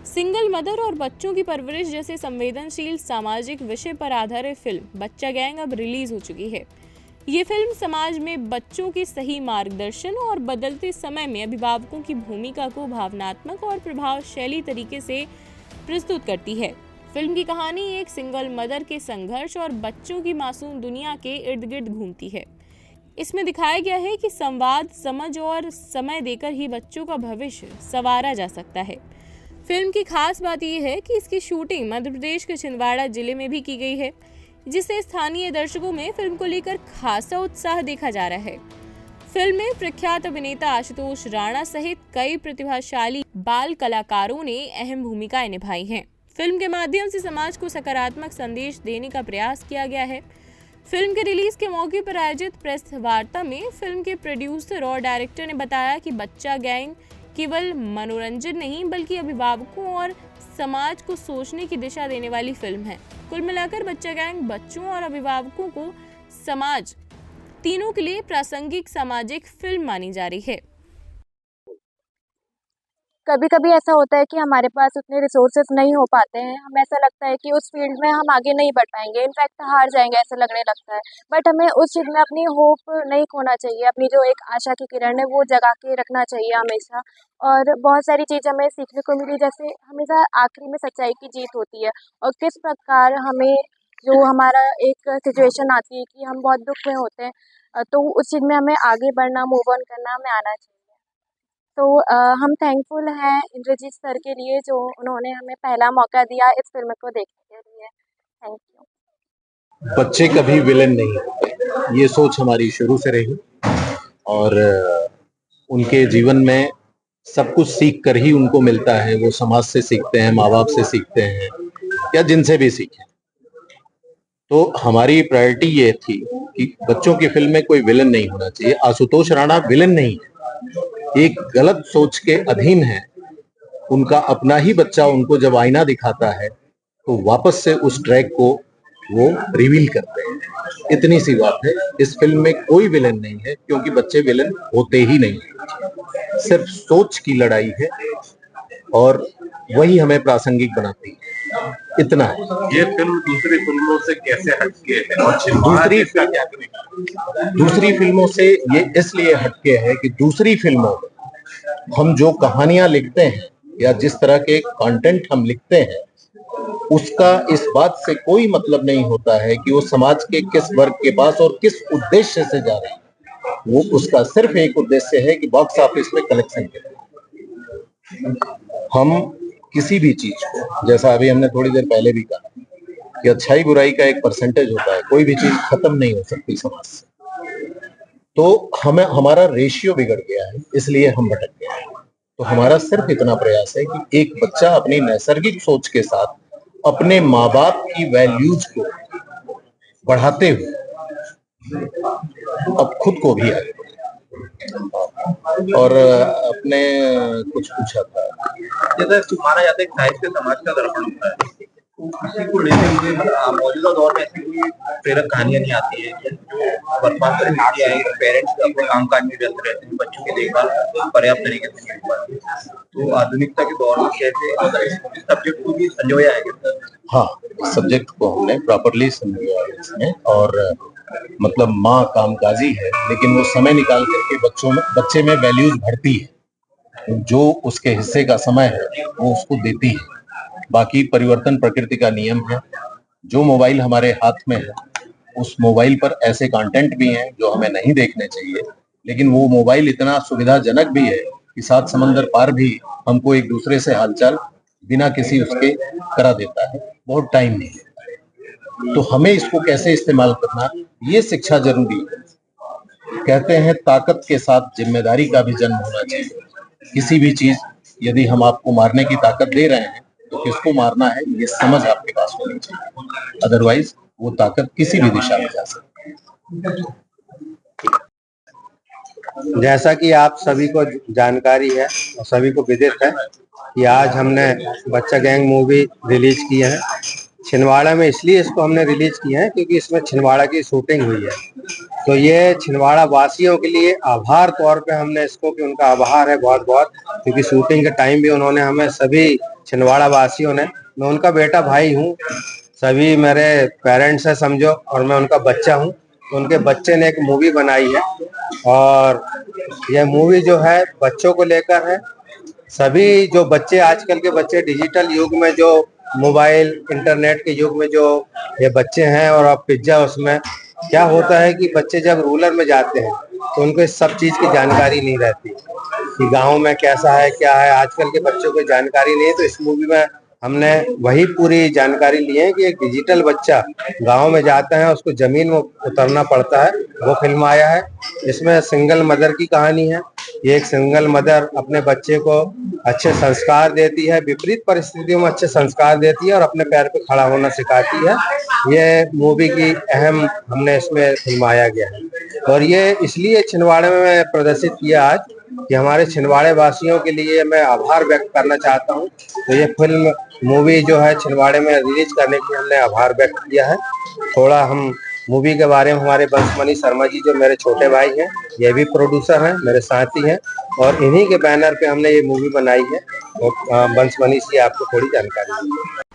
Single mother और बच्चों की परवरिश जैसे संवेदनशील सामाजिक विषय पर आधारित फिल्म बच्चा गैंग अब रिलीज हो चुकी है। ये फिल्म समाज में बच्चों के सही मार्गदर्शन और बदलते समय में अभिभावकों की भूमिका को भावनात्मक और प्रभावशाली तरीके से प्रस्तुत करती है। फिल्म की कहानी एक सिंगल मदर के संघर्ष और बच्चों की मासूम दुनिया के इर्द गिर्द घूमती है। इसमें दिखाया गया है कि संवाद, समझ और समय देकर ही बच्चों का भविष्य संवारा जा सकता है। फिल्म की खास बात यह है कि इसकी शूटिंग मध्य प्रदेश के छिंदवाड़ा जिले में भी की गई है, जिससे स्थानीय दर्शकों में फिल्म को लेकर खासा उत्साह देखा जा रहा है। फिल्म में प्रख्यात अभिनेता आशुतोष राणा सहित कई प्रतिभाशाली बाल कलाकारों ने अहम भूमिकाएं निभाई हैं। फिल्म के माध्यम से समाज को सकारात्मक संदेश देने का प्रयास किया गया है। फिल्म के रिलीज के मौके पर आयोजित प्रेस वार्ता में फिल्म के प्रोड्यूसर और डायरेक्टर ने बताया कि बच्चा गैंग केवल मनोरंजन नहीं बल्कि अभिभावकों और समाज को सोचने की दिशा देने वाली फिल्म है। कुल मिलाकर बच्चा गैंग बच्चों और अभिभावकों को समाज तीनों के लिए प्रासंगिक सामाजिक फिल्म मानी जा रही है। कभी कभी ऐसा होता है कि हमारे पास उतने रिसोर्सेज नहीं हो पाते हैं। हमें ऐसा लगता है कि उस फील्ड में हम आगे नहीं बढ़ पाएंगे, इनफैक्ट हार जाएंगे, ऐसा लगने लगता है। बट हमें उस चीज़ में अपनी होप नहीं खोना चाहिए, अपनी जो एक आशा की किरण है वो जगा के रखना चाहिए हमेशा। और बहुत सारी चीज़ हमें सीखने को मिली, जैसे हमेशा आखिरी में सच्चाई की जीत होती है और किस प्रकार हमें जो हमारा एक सिचुएशन आती है कि हम बहुत दुख में होते हैं, तो उस चीज़ में हमें आगे बढ़ना, मूव ऑन करना हमें आना चाहिए। तो हम थैंकफुल हैं इंद्रजीत सर के लिए, जो उन्होंने हमें पहला मौका दिया इस फिल्म को देखने के लिए। Thank you. बच्चे कभी विलेन नहीं होते, ये सोच हमारी शुरू से रही और उनके जीवन में सब कुछ सीख कर ही उनको मिलता है। वो समाज से सीखते हैं, माँ बाप से सीखते हैं या जिनसे भी सीखें। तो हमारी प्रायोरिटी ये थी कि बच्चों की फिल्म में कोई विलेन नहीं होना चाहिए। आशुतोष राणा विलेन नहीं है, एक गलत सोच के अधीन है। उनका अपना ही बच्चा उनको जब आईना दिखाता है तो वापस से उस ट्रैक को वो रिवील करते हैं। इतनी सी बात है। इस फिल्म में कोई विलेन नहीं है, क्योंकि बच्चे विलेन होते ही नहीं, सिर्फ सोच की लड़ाई है और वही हमें प्रासंगिक बनाती है। इतना है। ये फिल्म दूसरी फिल्मों से कैसे हटके है और दूसरी फिल्मों से ये इसलिए हटके है कि दूसरी फिल्मों में हम जो कहानियां लिखते हैं या जिस तरह के कंटेंट हम लिखते हैं, उसका इस बात से कोई मतलब नहीं होता है कि वो समाज के किस वर्ग के पास और किस उद्देश्य से जा रहे हैं। वो उसका सिर्फ एक उद्देश्य है कि बॉक्स ऑफिस में कलेक्शन करें। हम किसी भी चीज को, जैसा अभी हमने थोड़ी देर पहले भी कहा कि अच्छाई बुराई का एक परसेंटेज होता है, कोई भी चीज खत्म नहीं हो सकती समाज से। तो हमें हमारा रेशियो बिगड़ गया है, इसलिए हम भटक गए हैं। तो हमारा सिर्फ इतना प्रयास है कि एक बच्चा अपनी नैसर्गिक सोच के साथ अपने माँ बाप की वैल्यूज को बढ़ाते हुए अब खुद को भी आगे। और अपने कुछ पूछा था, जैसे माना जाता है साहित्य समाज का दर्पण होता है, तो किसी को लेकर मुझे मौजूदा दौर में ऐसी कोई प्रेरक कहानियां नहीं आती है जो वर्तमान परिस्थिति है। पेरेंट्स अपने कामकाज में व्यस्त रहते हैं, बच्चों की देखभाल पर्याप्त तरीके से नहीं हो पाती है, तो आधुनिकता के दौर में कैसे इस सब्जेक्ट को भी संजोया है? हाँ, सब्जेक्ट को हमने प्रॉपरली संजोया है इसमें। और मतलब माँ कामकाजी है, लेकिन वो समय निकाल करके बच्चे में वैल्यूज भरती है, जो उसके हिस्से का समय है वो उसको देती है। बाकी परिवर्तन प्रकृति का नियम है। जो मोबाइल हमारे हाथ में है, उस मोबाइल पर ऐसे कंटेंट भी हैं जो हमें नहीं देखने चाहिए, लेकिन वो मोबाइल इतना सुविधाजनक भी है कि 7 समंदर पार भी हमको एक दूसरे से हालचाल बिना किसी उसके करा देता है, बहुत टाइम नहीं लेता है। तो हमें इसको कैसे इस्तेमाल करना, ये शिक्षा जरूरी है। कहते हैं ताकत के साथ जिम्मेदारी का भी जन्म होना चाहिए। किसी भी चीज, यदि हम आपको मारने की ताकत दे रहे हैं तो किसको मारना है ये समझ आपके पास होनी चाहिए, अदरवाइज वो ताकत किसी भी दिशा में जा सकती है। जैसा कि आप सभी को जानकारी है और सभी को विदित है कि आज हमने बच्चा गैंग मूवी रिलीज की है। छिंदवाड़ा में इसलिए इसको हमने रिलीज किया है क्योंकि इसमें छिंदवाड़ा की शूटिंग हुई है। तो ये छिंदवाड़ा वासियों के लिए आभार तौर पे हमने इसको, कि उनका आभार है बहुत बहुत, क्योंकि शूटिंग के टाइम भी उन्होंने हमें, सभी छिंदवाड़ा वासियों ने, मैं उनका बेटा भाई हूँ, सभी मेरे पेरेंट्स हैं समझो, और मैं उनका बच्चा हूँ। तो उनके बच्चे ने एक मूवी बनाई है और यह मूवी जो है बच्चों को लेकर है। सभी जो बच्चे, आजकल के बच्चे डिजिटल युग में, जो मोबाइल इंटरनेट के युग में जो ये बच्चे हैं, और अब पिज्जा, उसमें क्या होता है कि बच्चे जब रूरल में जाते हैं तो उनको इस सब चीज की जानकारी नहीं रहती कि गांव में कैसा है क्या है। आजकल के बच्चों को जानकारी नहीं है, तो इस मूवी में हमने वही पूरी जानकारी ली है कि एक डिजिटल बच्चा गांव में जाता है, उसको जमीन में उतरना पड़ता है, वो फिल्म आया है। इसमें सिंगल मदर की कहानी है। ये एक सिंगल मदर अपने बच्चे को अच्छे संस्कार देती है, विपरीत परिस्थितियों में अच्छे संस्कार देती है और अपने पैर पे खड़ा होना सिखाती है। ये मूवी की अहम हमने इसमें फिल्माया गया है, और ये इसलिए छिंदवाड़े में प्रदर्शित किया आज कि हमारे छिंदवाड़े वासियों के लिए मैं आभार व्यक्त करना चाहता हूँ। तो ये फिल्म मूवी जो है छिंदवाड़े में रिलीज करने के लिए हमने आभार व्यक्त किया है। थोड़ा हम मूवी के बारे में, हमारे बंसमणि शर्मा जी जो मेरे छोटे भाई हैं, ये भी प्रोड्यूसर हैं, मेरे साथी हैं, और इन्हीं के बैनर पे हमने ये मूवी बनाई है। और बंसमणि से आपको थोड़ी जानकारी दी।